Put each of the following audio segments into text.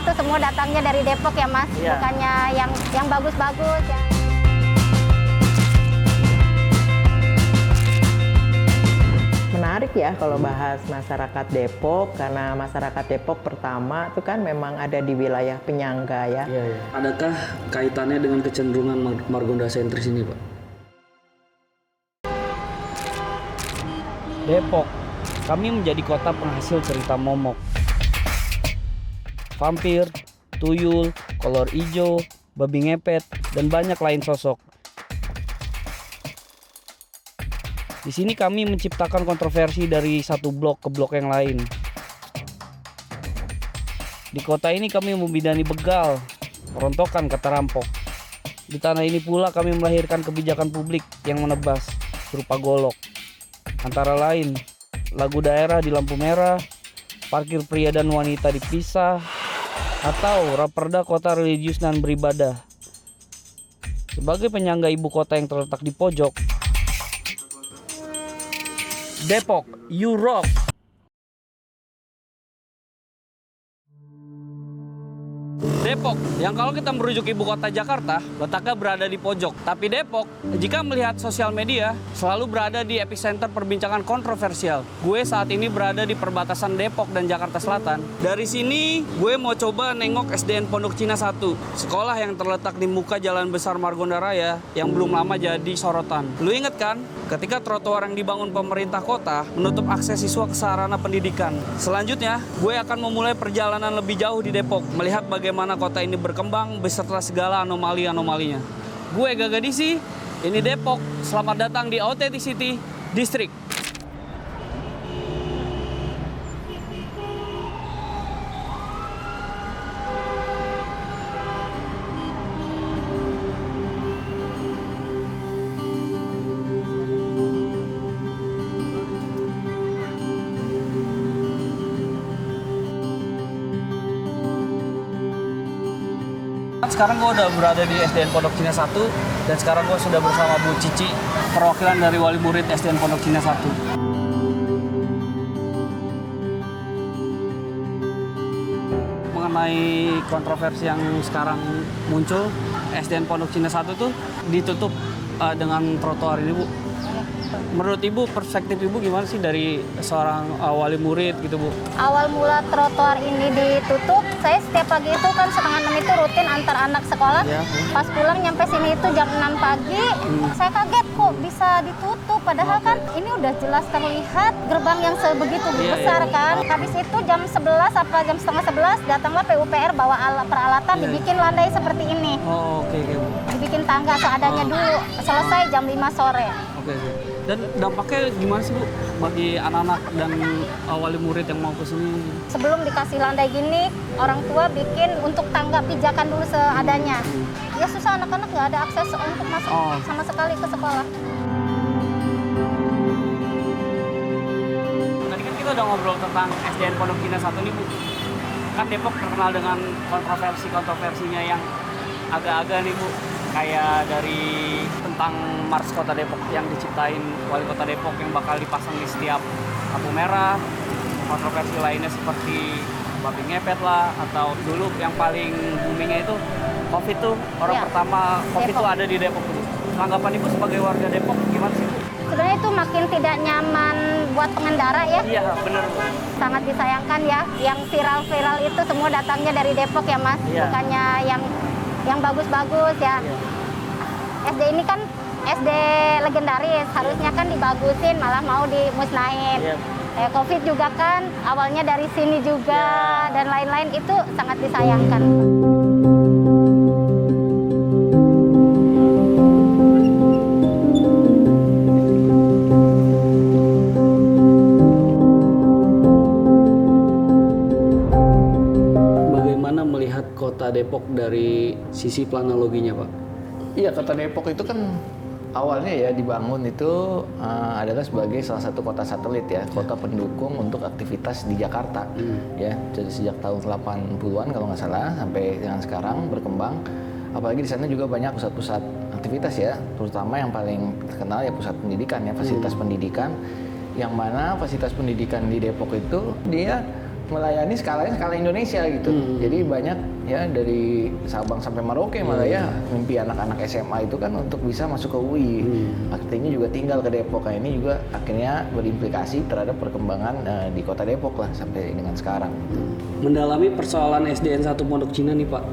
itu semua datangnya dari Depok ya Mas, bukannya yang bagus-bagus ya. Menarik ya kalau bahas masyarakat Depok, karena masyarakat Depok pertama itu kan memang ada di wilayah penyangga ya. Adakah kaitannya dengan kecenderungan Margonda sentris ini, Pak? Depok, kami menjadi kota penghasil cerita momok. Vampir, tuyul, kolor ijo, babi ngepet, dan banyak lain sosok. Di sini kami menciptakan kontroversi dari satu blok ke blok yang lain. Di kota ini kami membidani begal, perontokan kata rampok. Di tanah ini pula kami melahirkan kebijakan publik yang menebas, berupa golok. Antara lain, lagu daerah di lampu merah, parkir pria dan wanita dipisah, atau raperda kota religius dan beribadah. Sebagai penyangga ibu kota yang terletak di pojok, Depok, you rock! Depok, yang kalau kita merujuk ibu kota Jakarta, letaknya berada di pojok. Tapi Depok, jika melihat sosial media, selalu berada di epicenter perbincangan kontroversial. Gue saat ini berada di perbatasan Depok dan Jakarta Selatan. Dari sini, gue mau coba nengok SDN Pondok Cina 1, sekolah yang terletak di muka Jalan Besar Margonda Raya yang belum lama jadi sorotan. Lu inget kan, ketika trotoar yang dibangun pemerintah kota menutup akses siswa ke sarana pendidikan. Selanjutnya, gue akan memulai perjalanan lebih jauh di Depok, melihat bagaimana kota ini berkembang beserta segala anomali-anomalinya. Gue Gaga Disi, ini Depok. Selamat datang di Authenticity District. Sekarang gue udah berada di SDN Pondok Cina 1 dan sekarang gue sudah bersama Bu Cici, perwakilan dari wali murid SDN Pondok Cina 1. Mengenai kontroversi yang sekarang muncul, SDN Pondok Cina 1 tuh ditutup dengan trotoar ini, Bu. Menurut Ibu, perspektif Ibu gimana sih dari seorang wali murid gitu, Bu? Awal mula trotoar ini ditutup, saya setiap pagi itu kan 5:30 itu rutin antar anak sekolah. Pas pulang nyampe sini itu jam 6 pagi, saya kaget kok bisa ditutup. Padahal kan ini udah jelas terlihat gerbang yang sebegitu besar kan. Habis itu jam 11 apa jam setengah 11 datanglah PUPR bawa peralatan dibikin landai seperti ini. Oke, Bu. Dibikin tangga seadanya dulu, selesai jam 5 sore. Oke. Dan dampaknya gimana sih, Bu, bagi anak-anak dan wali murid yang mau ke sini? Sebelum dikasih landai gini, orang tua bikin untuk tangga pijakan dulu seadanya. Ya susah, anak-anak nggak ada akses untuk masuk sama sekali ke sekolah. Tadi kan kita udah ngobrol tentang SDN Pondok Cina 1 nih, Bu. Kan Depok terkenal dengan kontroversinya yang agak-agak nih, Bu. Kayak dari tentang Mars Kota Depok yang diciptain wali kota Depok yang bakal dipasang di setiap lampu merah. Kontroversi lainnya seperti babi ngepet lah, atau dulu yang paling boomingnya itu COVID tuh, orang pertama COVID tuh ada di Depok tuh. Tanggapan Ibu sebagai warga Depok gimana sih? Sebenarnya itu makin tidak nyaman buat pengendara ya. Iya, bener. Sangat disayangkan ya, yang viral-viral itu semua datangnya dari Depok ya Mas, bukannya yang bagus-bagus ya. SD ini kan SD legendaris, harusnya kan dibagusin, malah mau dimusnahin. COVID juga kan awalnya dari sini juga, dan lain-lain, itu sangat disayangkan. Bagaimana melihat kota Depok dari sisi planologinya, Pak? Iya, kota Depok itu kan awalnya ya dibangun itu adalah sebagai salah satu kota satelit ya, kota pendukung untuk aktivitas di Jakarta. Ya, jadi sejak tahun 80-an kalau nggak salah sampai dengan sekarang berkembang. Apalagi di sana juga banyak pusat-pusat aktivitas ya, terutama yang paling terkenal ya pusat pendidikan ya, fasilitas pendidikan. Yang mana fasilitas pendidikan di Depok itu dia melayani skala Indonesia gitu. Jadi banyak ya dari Sabang sampai Merauke malah ya mimpi anak-anak SMA itu kan untuk bisa masuk ke UI. Artinya juga tinggal ke Depok. Nah, ini juga akhirnya berimplikasi terhadap perkembangan di Kota Depok lah sampai dengan sekarang. Mendalami persoalan SDN 1 Pondok Cina nih Pak,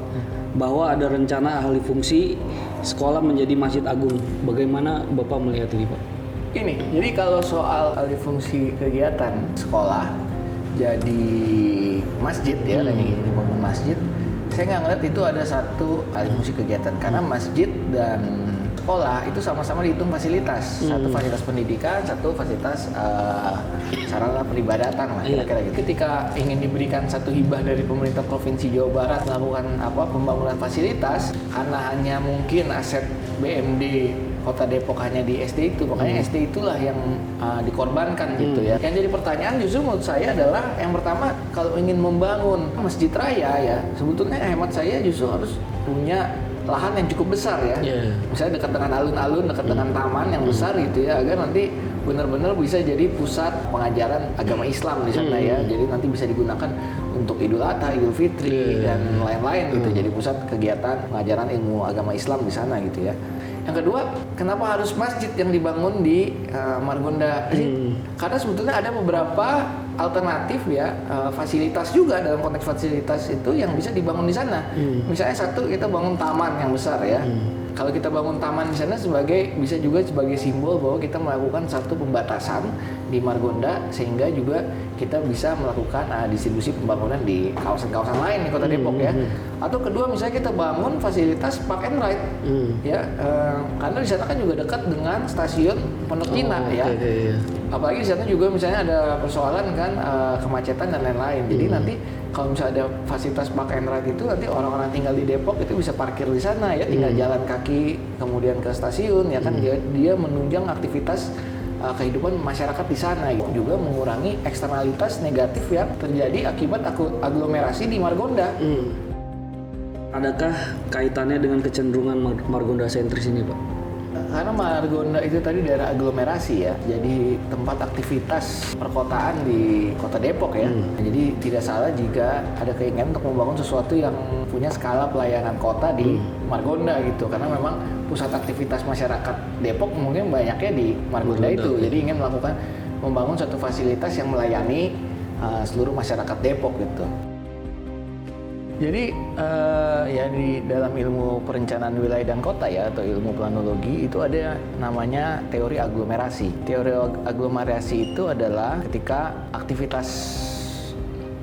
bahwa ada rencana alih fungsi sekolah menjadi Masjid Agung. Bagaimana Bapak melihat ini Pak? Ini, jadi kalau soal alih fungsi kegiatan sekolah jadi masjid ya, lagi dibangun masjid, saya nggak ngeliat itu ada satu alih fungsi kegiatan karena masjid dan sekolah itu sama-sama dihitung fasilitas, satu fasilitas pendidikan, satu fasilitas sarana peribadatan lah kira-kira gitu. Ketika ingin diberikan satu hibah dari pemerintah Provinsi Jawa Barat melakukan pembangunan fasilitas, karena hanya mungkin aset BMD Kota Depok hanya di SD itu, makanya SD itulah yang dikorbankan gitu ya. Yang jadi pertanyaan justru menurut saya adalah yang pertama, kalau ingin membangun masjid raya ya, sebetulnya hemat saya justru harus punya lahan yang cukup besar ya. Misalnya dekat dengan alun-alun, dekat dengan taman yang besar gitu ya, agar nanti benar-benar bisa jadi pusat pengajaran agama Islam di sana ya. Jadi nanti bisa digunakan untuk Idul Adha, Idul Fitri dan lain-lain gitu. Jadi pusat kegiatan pengajaran ilmu agama Islam di sana gitu ya. Yang kedua, kenapa harus masjid yang dibangun di Margonda? Karena sebetulnya ada beberapa alternatif ya, fasilitas juga dalam konteks fasilitas itu yang bisa dibangun di sana. Misalnya satu, kita bangun taman yang besar ya. Kalau kita bangun taman di sana bisa juga sebagai simbol bahwa kita melakukan satu pembatasan di Margonda, sehingga juga kita bisa melakukan distribusi pembangunan di kawasan-kawasan lain di Kota Depok ya. Atau kedua, misalnya kita bangun fasilitas park and ride ya, karena di sana kan juga dekat dengan stasiun Pondok Cina ya. Apalagi di sana juga misalnya ada persoalan kan kemacetan dan lain-lain. Jadi nanti kalau misalnya ada fasilitas park and ride itu, nanti orang-orang tinggal di Depok itu bisa parkir di sana ya, tinggal jalan kaki kemudian ke stasiun ya kan, dia menunjang aktivitas kehidupan masyarakat di sana gitu. Juga mengurangi eksternalitas negatif yang terjadi akibat aglomerasi di Margonda. Adakah kaitannya dengan kecenderungan Margonda sentris ini Pak? Karena Margonda itu tadi daerah aglomerasi ya, jadi tempat aktivitas perkotaan di Kota Depok ya. Jadi tidak salah jika ada keinginan untuk membangun sesuatu yang punya skala pelayanan kota di Margonda gitu. Karena memang pusat aktivitas masyarakat Depok mungkin banyaknya di Margonda itu. Jadi ingin membangun satu fasilitas yang melayani seluruh masyarakat Depok gitu. Jadi ya di dalam ilmu perencanaan wilayah dan kota ya, atau ilmu planologi itu ada namanya teori aglomerasi. Teori aglomerasi itu adalah ketika aktivitas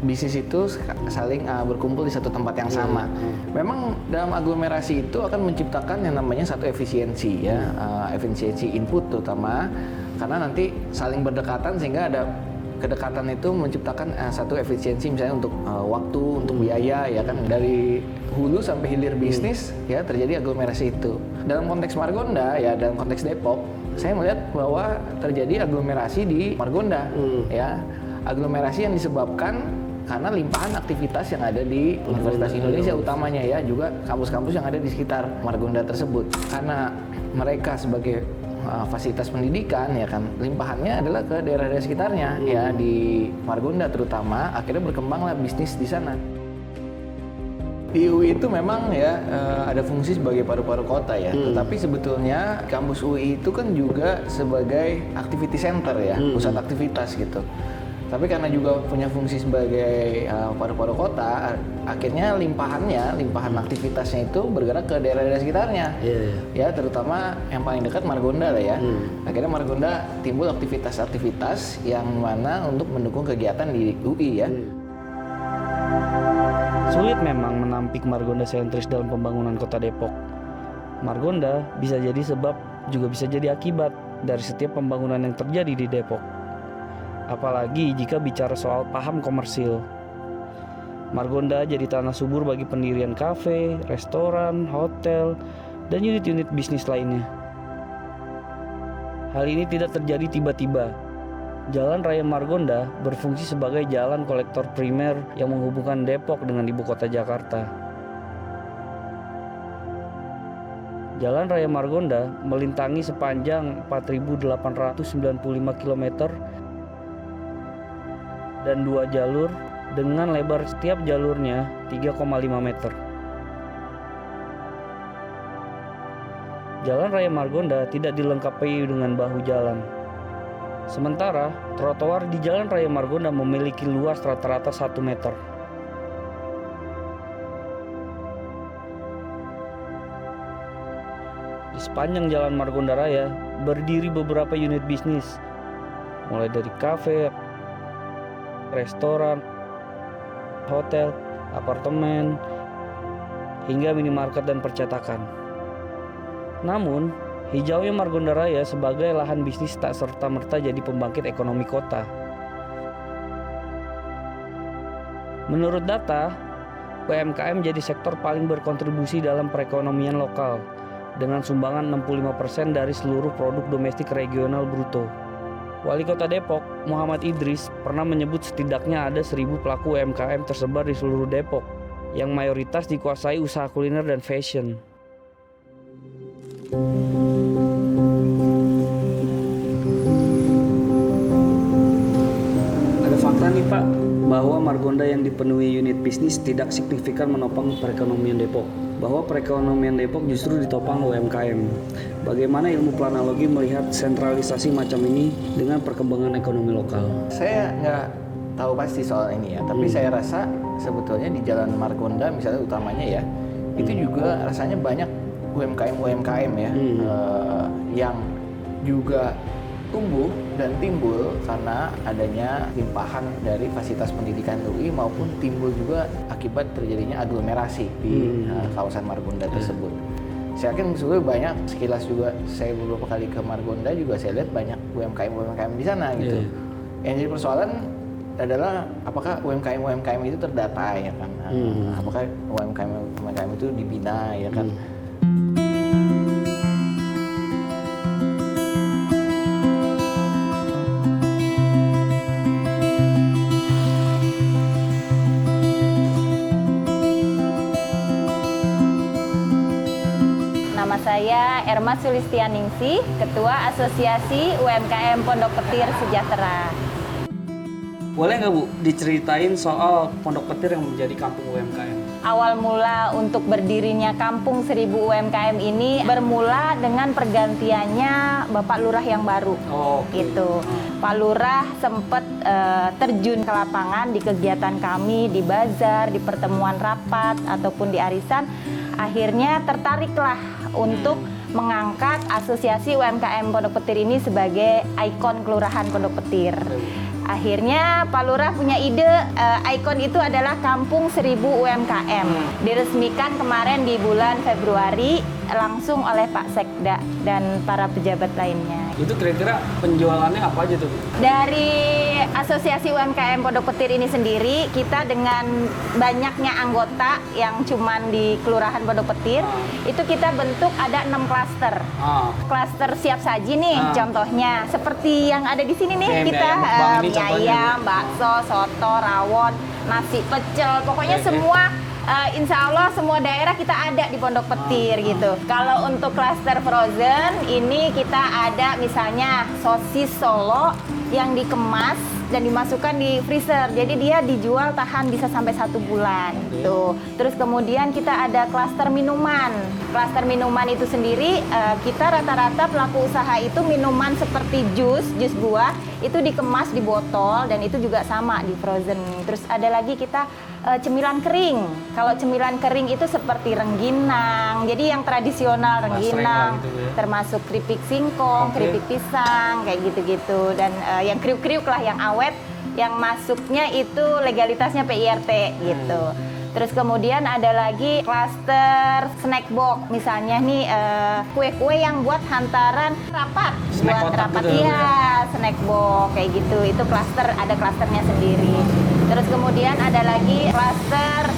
bisnis itu saling berkumpul di satu tempat yang sama. Memang dalam aglomerasi itu akan menciptakan yang namanya satu efisiensi ya, efisiensi input terutama, karena nanti saling berdekatan sehingga ada kedekatan itu menciptakan satu efisiensi misalnya untuk waktu, untuk biaya ya kan, dari hulu sampai hilir bisnis ya terjadi aglomerasi itu. Dalam konteks Margonda ya, dalam konteks Depok, saya melihat bahwa terjadi aglomerasi di Margonda ya. Aglomerasi yang disebabkan karena limpahan aktivitas yang ada di Universitas Indonesia utamanya ya, juga kampus-kampus yang ada di sekitar Margonda tersebut. Karena mereka sebagai fasilitas pendidikan ya kan, limpahannya adalah ke daerah-daerah sekitarnya ya, di Margonda terutama, akhirnya berkembanglah bisnis di sana. Di UI itu memang ya ada fungsi sebagai paru-paru kota ya, tetapi sebetulnya kampus UI itu kan juga sebagai activity center ya, pusat aktivitas gitu. Tapi karena juga punya fungsi sebagai paru-paru kota, akhirnya limpahan aktivitasnya itu bergerak ke daerah-daerah sekitarnya. Ya, terutama yang paling dekat Margonda lah ya. Akhirnya Margonda timbul aktivitas-aktivitas yang mana untuk mendukung kegiatan di UI ya. Sulit memang menampik Margonda sentris dalam pembangunan Kota Depok. Margonda bisa jadi sebab, juga bisa jadi akibat dari setiap pembangunan yang terjadi di Depok. Apalagi jika bicara soal paham komersil. Margonda jadi tanah subur bagi pendirian kafe, restoran, hotel, dan unit-unit bisnis lainnya. Hal ini tidak terjadi tiba-tiba. Jalan Raya Margonda berfungsi sebagai jalan kolektor primer yang menghubungkan Depok dengan ibu kota Jakarta. Jalan Raya Margonda melintangi sepanjang 4.895 km dan 2 jalur dengan lebar setiap jalurnya 3,5 meter. Jalan Raya Margonda tidak dilengkapi dengan bahu jalan. Sementara, trotoar di Jalan Raya Margonda memiliki luas rata-rata 1 meter. Di sepanjang Jalan Margonda Raya berdiri beberapa unit bisnis, mulai dari kafe, restoran, hotel, apartemen, hingga minimarket dan percetakan. Namun, hijaunya Margonda Raya sebagai lahan bisnis tak serta-merta jadi pembangkit ekonomi kota. Menurut data, UMKM jadi sektor paling berkontribusi dalam perekonomian lokal, dengan sumbangan 65% dari seluruh produk domestik regional bruto. Wali Kota Depok, Muhammad Idris, pernah menyebut setidaknya ada 1.000 pelaku UMKM tersebar di seluruh Depok, yang mayoritas dikuasai usaha kuliner dan fashion. Ada fakta nih Pak, bahwa Margonda yang dipenuhi unit bisnis tidak signifikan menopang perekonomian Depok. Bahwa perekonomian Depok justru ditopang UMKM. Bagaimana ilmu planologi melihat sentralisasi macam ini dengan perkembangan ekonomi lokal? Saya nggak tahu pasti soal ini ya, tapi saya rasa sebetulnya di Jalan Margonda misalnya utamanya ya, itu juga rasanya banyak UMKM ya, yang juga tumbuh dan timbul karena adanya limpahan dari fasilitas pendidikan UI maupun timbul juga akibat terjadinya aglomerasi di kawasan Margonda tersebut. Saya yakin sebenarnya banyak, sekilas juga saya beberapa kali ke Margonda juga saya lihat banyak UMKM di sana gitu. Yang jadi persoalan adalah apakah UMKM itu terdata ya kan? Apakah UMKM itu dibina ya kan? Nama saya Erma Sulistianingsih, Ketua Asosiasi UMKM Pondok Petir Sejahtera. Boleh nggak Bu diceritain soal Pondok Petir yang menjadi kampung UMKM? Awal mula untuk berdirinya Kampung 1000 UMKM ini bermula dengan pergantiannya Bapak Lurah yang baru. Gitu. Pak Lurah sempat terjun ke lapangan di kegiatan kami, di bazar, di pertemuan rapat ataupun di arisan. Akhirnya tertariklah untuk mengangkat Asosiasi UMKM Pondok Petir ini sebagai ikon Kelurahan Pondok Petir. Akhirnya Pak Lurah punya ide, ikon itu adalah Kampung 1000 UMKM. Diresmikan kemarin di bulan Februari langsung oleh Pak Sekda dan para pejabat lainnya. Itu kira-kira penjualannya apa aja tuh? Dari Asosiasi UMKM Pondok Petir ini sendiri, kita dengan banyaknya anggota yang cuman di Kelurahan Pondok Petir, itu kita bentuk ada 6 klaster. Klaster siap saji nih, contohnya seperti yang ada di sini nih, kita mie ayam, bakso, soto, rawon, nasi pecel, pokoknya semua. Insya Allah semua daerah kita ada di Pondok Petir gitu. Kalau untuk klaster frozen ini kita ada misalnya sosis Solo yang dikemas dan dimasukkan di freezer. Jadi dia dijual tahan bisa sampai 1 bulan. Tuh. Terus kemudian kita ada klaster minuman. Klaster minuman itu sendiri kita rata-rata pelaku usaha itu minuman seperti jus buah itu dikemas di botol dan itu juga sama di frozen. Terus ada lagi kita cemilan kering. Kalau cemilan kering itu seperti rengginang. Jadi yang tradisional rengginang, gitu ya. Termasuk keripik singkong, keripik pisang, kayak gitu-gitu. Dan yang kriuk-kriuk lah, yang awet, yang masuknya itu legalitasnya PIRT gitu. Terus kemudian ada lagi klaster snack box. Misalnya nih kue-kue yang buat hantaran rapat. Snack buat rapat gitu. Iya, snack box kayak gitu. Itu klaster, ada klasternya sendiri. Terus kemudian ada lagi klaster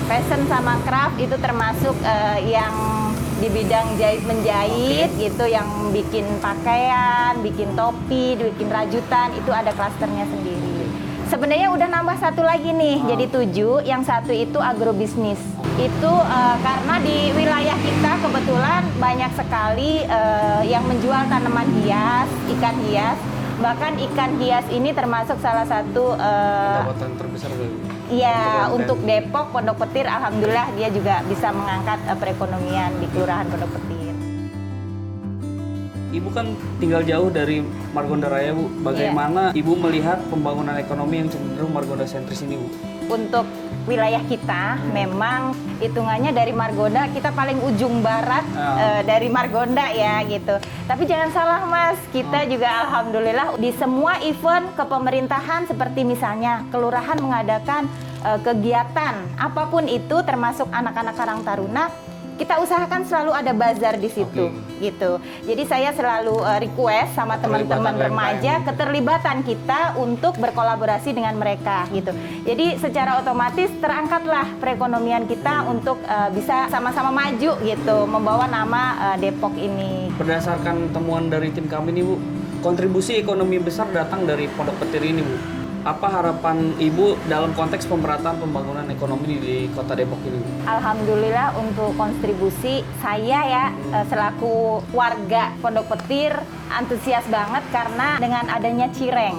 fashion sama craft, itu termasuk yang di bidang jahit menjahit gitu, yang bikin pakaian, bikin topi, bikin rajutan, itu ada klasternya sendiri. Sebenarnya udah nambah 1 lagi nih, jadi 7. Yang 1 itu agrobisnis. Itu karena di wilayah kita kebetulan banyak sekali yang menjual tanaman hias, ikan hias. Bahkan ikan hias ini termasuk salah satu Pendapatan terbesar dulu. ya untuk Depok, Pondok Petir, alhamdulillah dia juga bisa mengangkat perekonomian di Kelurahan Pondok Petir. Ibu kan tinggal jauh dari Margonda Raya, Bu. Bagaimana Ibu melihat pembangunan ekonomi yang cenderung Margonda sentris ini, Bu? Untuk wilayah kita memang hitungannya dari Margonda kita paling ujung barat dari Margonda ya gitu. Tapi jangan salah Mas, kita juga alhamdulillah di semua event kepemerintahan seperti misalnya kelurahan mengadakan kegiatan apapun itu termasuk anak-anak Karang Taruna, kita usahakan selalu ada bazar di situ gitu. Jadi saya selalu request sama teman-teman remaja keterlibatan kita untuk berkolaborasi dengan mereka gitu. Jadi secara otomatis terangkatlah perekonomian kita untuk bisa sama-sama maju gitu, membawa nama Depok ini. Berdasarkan temuan dari tim kami nih, Bu, kontribusi ekonomi besar datang dari Pondok Petir ini, Bu. Apa harapan Ibu dalam konteks pemerataan pembangunan ekonomi di Kota Depok ini? Alhamdulillah untuk kontribusi saya ya selaku warga Pondok Petir antusias banget karena dengan adanya Cireng.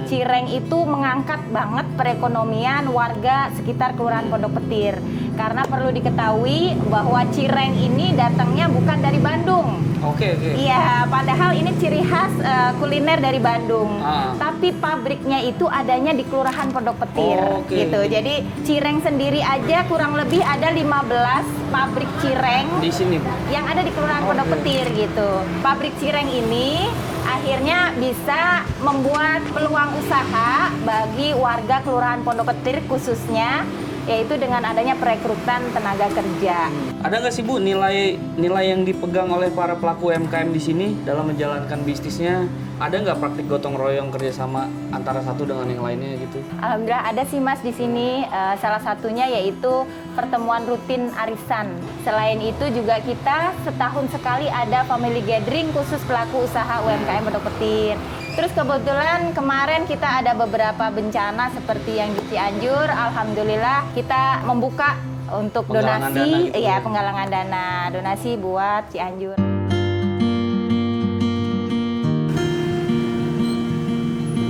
Cireng itu mengangkat banget perekonomian warga sekitar Kelurahan Pondok Petir. Karena perlu diketahui bahwa Cireng ini datangnya bukan dari Bandung. Oke. Iya, padahal ini ciri khas kuliner dari Bandung. Tapi pabriknya itu adanya di Kelurahan Pondok Petir gitu. Jadi Cireng sendiri aja kurang lebih ada 15 pabrik cireng di sini, Bu, yang ada di Kelurahan Pondok Petir gitu. Pabrik cireng ini akhirnya bisa membuat peluang usaha bagi warga Kelurahan Pondok Petir khususnya, yaitu dengan adanya perekrutan tenaga kerja. Ada nggak sih, Bu, nilai yang dipegang oleh para pelaku UMKM di sini dalam menjalankan bisnisnya? Ada nggak praktik gotong royong kerjasama antara satu dengan yang lainnya gitu? Alhamdulillah ada sih Mas di sini. Salah satunya yaitu pertemuan rutin arisan. Selain itu juga kita setahun sekali ada family gathering khusus pelaku usaha UMKM Pondok Petir. Terus kebetulan kemarin kita ada beberapa bencana seperti yang di Cianjur. Alhamdulillah kita membuka untuk Penggalangan donasi, dana gitu ya? penggalangan dana, donasi buat Cianjur.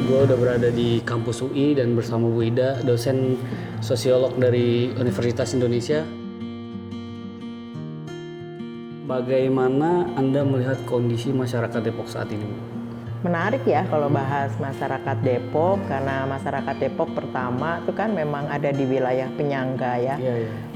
Gue udah berada di kampus UI dan bersama Bu Ida, dosen sosiolog dari Universitas Indonesia. Bagaimana Anda melihat kondisi masyarakat Depok saat ini, Bu? Menarik ya kalau bahas masyarakat Depok, karena masyarakat Depok pertama itu kan memang ada di wilayah penyangga ya,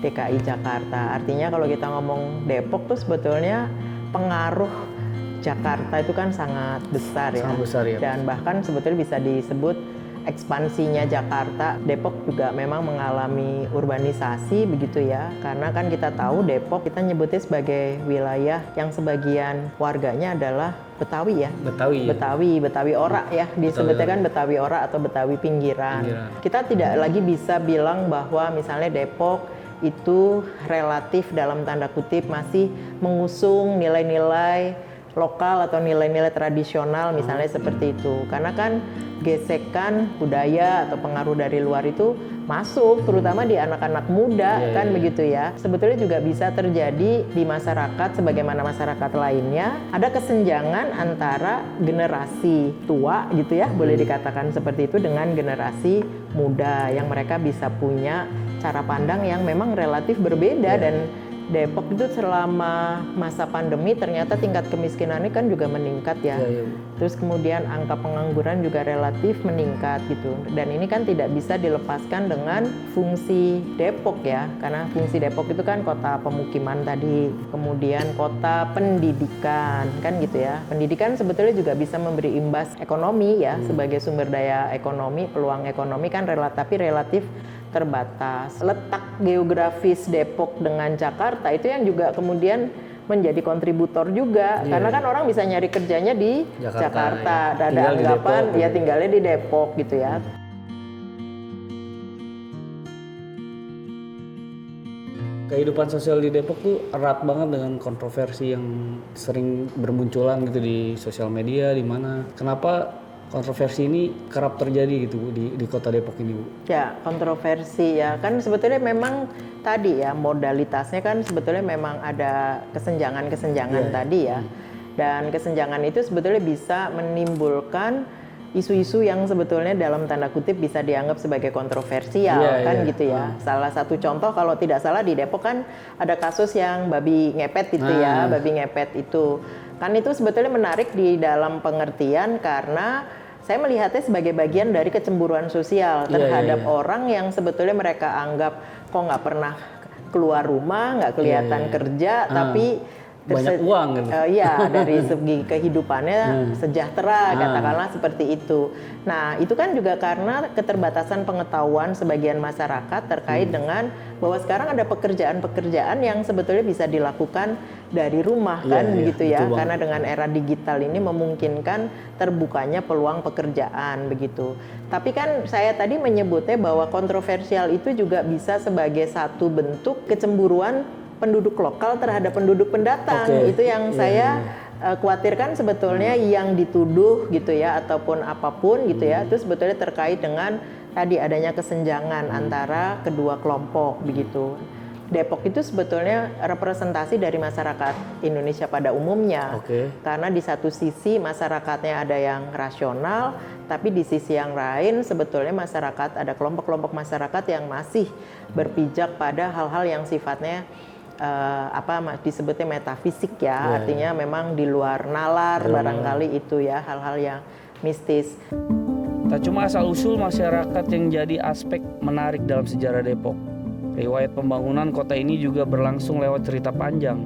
DKI Jakarta. Artinya kalau kita ngomong Depok tuh sebetulnya pengaruh Jakarta itu kan sangat besar ya. Sangat besar ya. Dan bahkan sebetulnya bisa disebut ekspansinya Jakarta, Depok juga memang mengalami urbanisasi begitu ya. Karena kan kita tahu Depok kita nyebutnya sebagai wilayah yang sebagian warganya adalah Betawi ya. Betawi Ora ya, disebutnya kan Betawi Ora atau Betawi pinggiran. Kita tidak lagi bisa bilang bahwa misalnya Depok itu relatif dalam tanda kutip masih mengusung nilai-nilai lokal atau nilai-nilai tradisional misalnya seperti itu. Karena kan gesekan budaya atau pengaruh dari luar itu masuk terutama di anak-anak muda kan begitu ya. Sebetulnya juga bisa terjadi di masyarakat sebagaimana masyarakat lainnya, ada kesenjangan antara generasi tua gitu ya, boleh dikatakan seperti itu, dengan generasi muda yang mereka bisa punya cara pandang yang memang relatif berbeda. Dan Depok itu selama masa pandemi ternyata tingkat kemiskinannya kan juga meningkat ya. Terus kemudian angka pengangguran juga relatif meningkat gitu. Dan ini kan tidak bisa dilepaskan dengan fungsi Depok ya. Karena fungsi Depok itu kan kota pemukiman tadi, kemudian kota pendidikan kan gitu ya. Pendidikan sebetulnya juga bisa memberi imbas ekonomi ya, sebagai sumber daya ekonomi, peluang ekonomi kan relatif terbatas. Letak geografis Depok dengan Jakarta itu yang juga kemudian menjadi kontributor juga, karena kan orang bisa nyari kerjanya di Jakarta. Ya. Ada anggapan ya tinggalnya di Depok gitu ya. Kehidupan sosial di Depok tuh erat banget dengan kontroversi yang sering bermunculan gitu di sosial media, di mana. Kenapa kontroversi ini kerap terjadi gitu, Bu, di Kota Depok ini, Bu? Ya, kontroversi ya. Kan sebetulnya memang tadi ya modalitasnya kan sebetulnya memang ada kesenjangan tadi ya. Dan kesenjangan itu sebetulnya bisa menimbulkan isu-isu yang sebetulnya dalam tanda kutip bisa dianggap sebagai kontroversial gitu ya. Salah satu contoh kalau tidak salah di Depok kan ada kasus yang babi ngepet itu babi ngepet itu. Kan itu sebetulnya menarik di dalam pengertian karena saya melihatnya sebagai bagian dari kecemburuan sosial terhadap orang yang sebetulnya mereka anggap kok nggak pernah keluar rumah, nggak kelihatan kerja, tapi banyak uang gitu. Dari segi kehidupannya sejahtera, katakanlah seperti itu. Nah, itu kan juga karena keterbatasan pengetahuan sebagian masyarakat terkait dengan bahwa sekarang ada pekerjaan-pekerjaan yang sebetulnya bisa dilakukan dari rumah kan begitu ya. Karena dengan era digital ini memungkinkan terbukanya peluang pekerjaan begitu. Tapi kan saya tadi menyebutnya bahwa kontroversial itu juga bisa sebagai satu bentuk kecemburuan penduduk lokal terhadap penduduk pendatang. Itu yang saya khawatirkan sebetulnya yang dituduh gitu ya ataupun apapun gitu ya itu sebetulnya terkait dengan tadi adanya kesenjangan antara kedua kelompok begitu. Depok itu sebetulnya representasi dari masyarakat Indonesia pada umumnya. Karena di satu sisi masyarakatnya ada yang rasional, tapi di sisi yang lain sebetulnya masyarakat ada kelompok-kelompok masyarakat yang masih berpijak pada hal-hal yang sifatnya disebutnya metafisik ya, artinya memang di luar nalar barangkali itu ya hal-hal yang mistis. Tak cuma asal-usul masyarakat yang jadi aspek menarik dalam sejarah Depok. Riwayat pembangunan kota ini juga berlangsung lewat cerita panjang.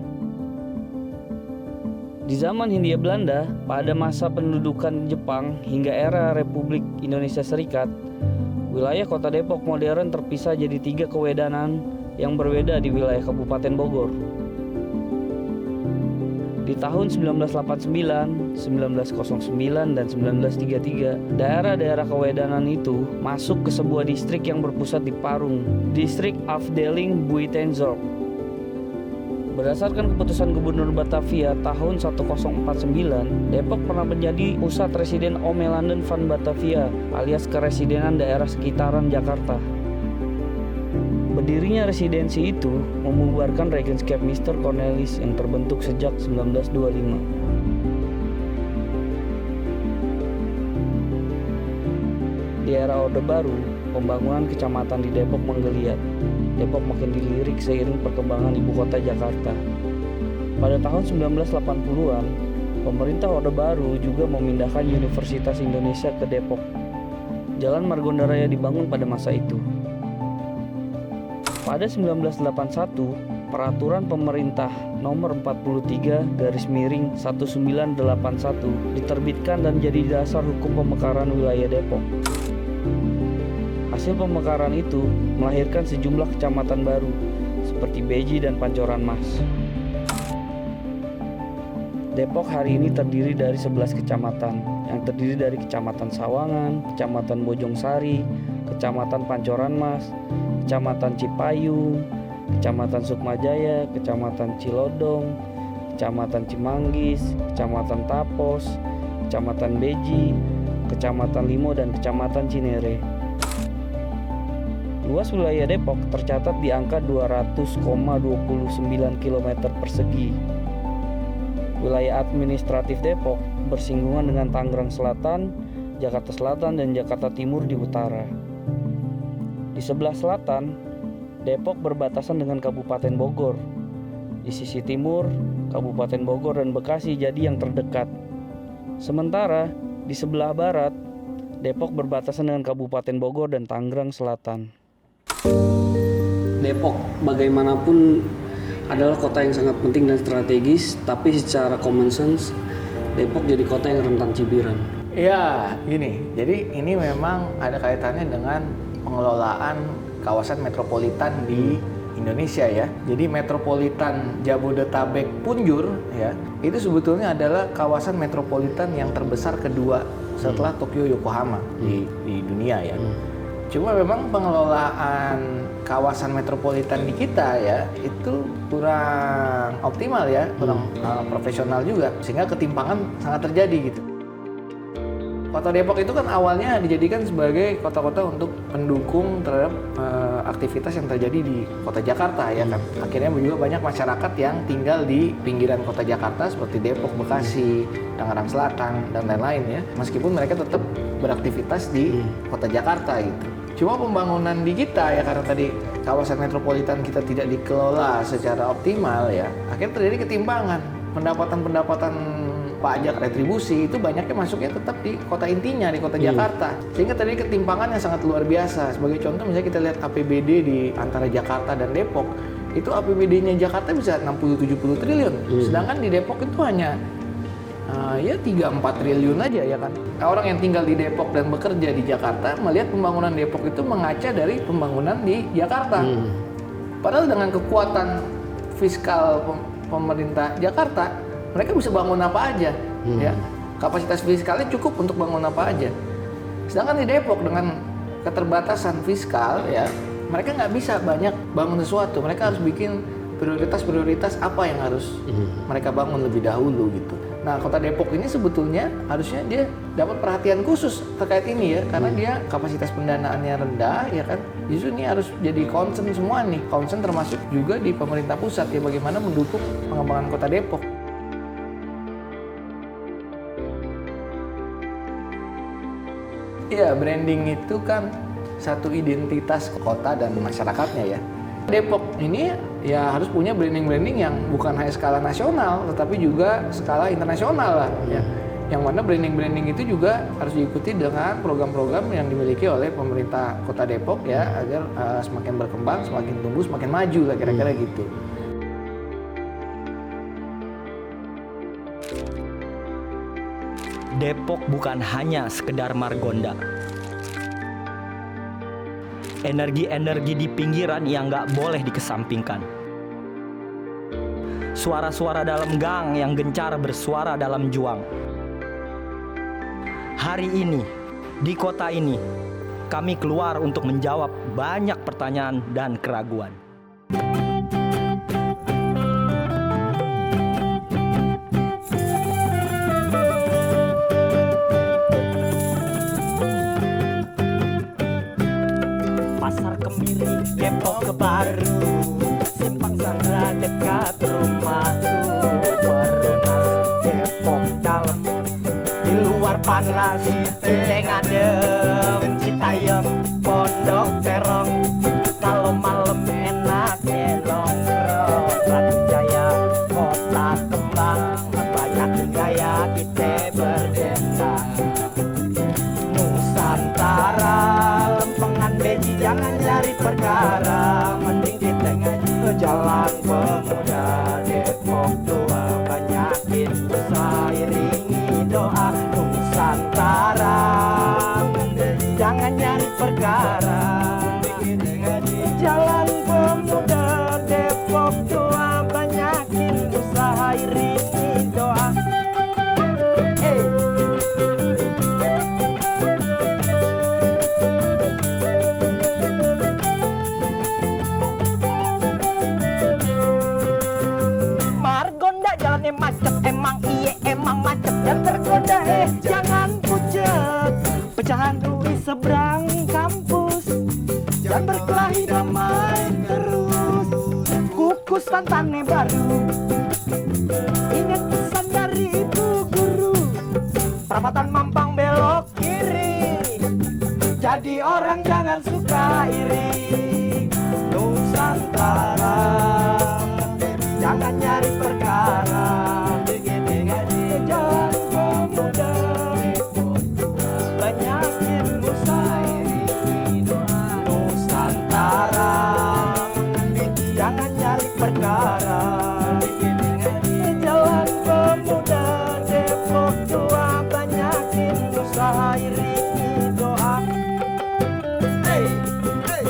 Di zaman Hindia Belanda, pada masa pendudukan Jepang hingga era Republik Indonesia Serikat, wilayah kota Depok modern terpisah jadi 3 kewedanan yang berbeda di wilayah Kabupaten Bogor. Di tahun 1989, 1909, dan 1933, daerah-daerah kewedanan itu masuk ke sebuah distrik yang berpusat di Parung, distrik Afdeling Buitenzorg. Berdasarkan keputusan Gubernur Batavia tahun 1049, Depok pernah menjadi pusat residen Omelanden van Batavia alias keresidenan daerah sekitaran Jakarta. Berdirinya residensi itu membubarkan Regentschaft Mr. Cornelis yang terbentuk sejak 1925. Di era Orde Baru, pembangunan kecamatan di Depok menggeliat. Depok makin dilirik seiring perkembangan ibu kota Jakarta. Pada tahun 1980-an, pemerintah Orde Baru juga memindahkan Universitas Indonesia ke Depok. Jalan Margonda Raya dibangun pada masa itu. Pada 1981, Peraturan Pemerintah Nomor 43/1981 diterbitkan dan jadi dasar hukum pemekaran wilayah Depok. Hasil pemekaran itu melahirkan sejumlah kecamatan baru seperti Beji dan Pancoran Mas. Depok hari ini terdiri dari 11 kecamatan, yang terdiri dari Kecamatan Sawangan, Kecamatan Bojongsari, Kecamatan Pancoran Mas, Kecamatan Cipayung, Kecamatan Sukmajaya, Kecamatan Cilodong, Kecamatan Cimanggis, Kecamatan Tapos, Kecamatan Beji, Kecamatan Limo, dan Kecamatan Cinere. Luas wilayah Depok tercatat di angka 200,29 km persegi. Wilayah administratif Depok bersinggungan dengan Tangerang Selatan, Jakarta Selatan, dan Jakarta Timur di utara. Di sebelah selatan, Depok berbatasan dengan Kabupaten Bogor. Di sisi timur, Kabupaten Bogor dan Bekasi jadi yang terdekat. Sementara di sebelah barat, Depok berbatasan dengan Kabupaten Bogor dan Tangerang Selatan. Depok bagaimanapun adalah kota yang sangat penting dan strategis, tapi secara common sense, Depok jadi kota yang rentan cibiran. Ya, gini. Jadi ini memang ada kaitannya dengan pengelolaan kawasan metropolitan di Indonesia ya. Jadi metropolitan Jabodetabek Punjur ya, itu sebetulnya adalah kawasan metropolitan yang terbesar kedua setelah Tokyo Yokohama di dunia ya. Cuma memang pengelolaan kawasan metropolitan di kita ya itu kurang optimal ya, kurang profesional juga, sehingga ketimpangan sangat terjadi gitu. Kota Depok itu kan awalnya dijadikan sebagai kota-kota untuk pendukung terhadap aktivitas yang terjadi di kota Jakarta ya kan. Akhirnya juga banyak masyarakat yang tinggal di pinggiran kota Jakarta seperti Depok, Bekasi, Tangerang Selatan dan lain-lain ya. Meskipun mereka tetap beraktivitas di kota Jakarta gitu. Cuma pembangunan di kita ya karena tadi kawasan metropolitan kita tidak dikelola secara optimal ya, akhirnya terjadi ketimpangan. Pendapatan-pendapatan pajak retribusi itu banyaknya masuknya tetap di kota intinya, di kota Jakarta. Sehingga terjadi ketimpangan yang sangat luar biasa. Sebagai contoh misalnya kita lihat APBD di antara Jakarta dan Depok, itu APBD-nya Jakarta bisa 60-70 triliun. Sedangkan di Depok itu hanya ya 3-4 triliun aja ya kan. Orang yang tinggal di Depok dan bekerja di Jakarta melihat pembangunan Depok itu mengaca dari pembangunan di Jakarta. Padahal dengan kekuatan fiskal pemerintah Jakarta, mereka bisa bangun apa aja, ya. Kapasitas fiskalnya cukup untuk bangun apa aja. Sedangkan di Depok dengan keterbatasan fiskal, ya, mereka nggak bisa banyak bangun sesuatu. Mereka harus bikin prioritas-prioritas apa yang harus mereka bangun lebih dahulu gitu. Nah, kota Depok ini sebetulnya harusnya dia dapat perhatian khusus terkait ini ya, karena dia kapasitas pendanaannya rendah ya kan. Justru ini harus jadi concern semua nih, concern termasuk juga di pemerintah pusat ya, bagaimana mendukung pengembangan kota Depok. Iya, branding itu kan satu identitas kota dan masyarakatnya ya. Depok ini ya harus punya branding-branding yang bukan hanya skala nasional, tetapi juga skala internasional lah ya. Yang mana branding-branding itu juga harus diikuti dengan program-program yang dimiliki oleh pemerintah Kota Depok ya, agar semakin berkembang, semakin tumbuh, semakin maju lah kira-kira gitu. Depok bukan hanya sekedar Margonda. Energi-energi di pinggiran yang nggak boleh dikesampingkan. Suara-suara dalam gang yang gencar bersuara dalam juang. Hari ini, di kota ini, kami keluar untuk menjawab banyak pertanyaan dan keraguan. Pasar Kemiri, Depok Baru, Simpang Sandra dekat rumahku. Perumnas Depok dalam, di luar panas, Teng adem, Citayam, Pondok Terong. Kalau malam enak nongkrong, Batu Jaya, kota kembang, banyak gaya kita berdendang. Nusantara, lempengan beji, jangan cari perkara, mending kita ngaji ke jalan pemuda. Depok tua, banyakin usaha, iringi doa. Nusantara, jangan nyari perkara, jalan pemuda. Depok tua, banyakin usaha, iringi doa. Margonda jalannya macet, emang iya emang macet dan tergoda, jangan pucet. Pecahan duit seberang kampus dan berkelahi damai terus. Kukus tantannya baru, ingat pesan dari ibu guru. Perapatan Mampang belok kiri, jadi orang jangan suka iri. Nusantara, jangan nyari perkara, jalan pemuda. Banyakin usaha, Nusantara, jangan nyari perkara, jalan pemuda. Depok tua, banyakin usaha, iringi doa. Hey, hey, hey.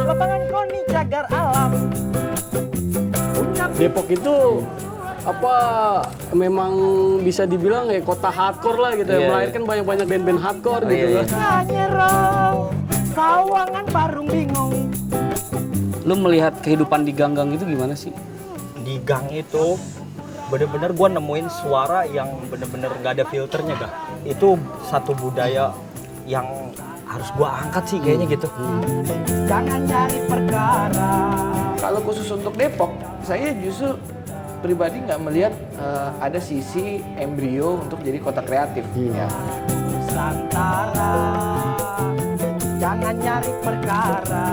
Lapangan koni cagar alam, Depok itu apa memang bisa dibilang ya kota hardcore lah gitu ya, melahirkan banyak-banyak band-band hardcore gitu kan. Sawangan Parung bingung. Lu melihat kehidupan di gang-gang itu gimana sih? Di gang itu bener-bener gue nemuin suara yang bener-bener gak ada filternya gak. Itu satu budaya yang harus gue angkat sih kayaknya gitu. Jangan cari perkara. Kalau khusus untuk Depok, saya justru pribadi nggak melihat ada sisi embrio untuk jadi kota kreatif. Ya. Nusantara, jangan nyari perkara.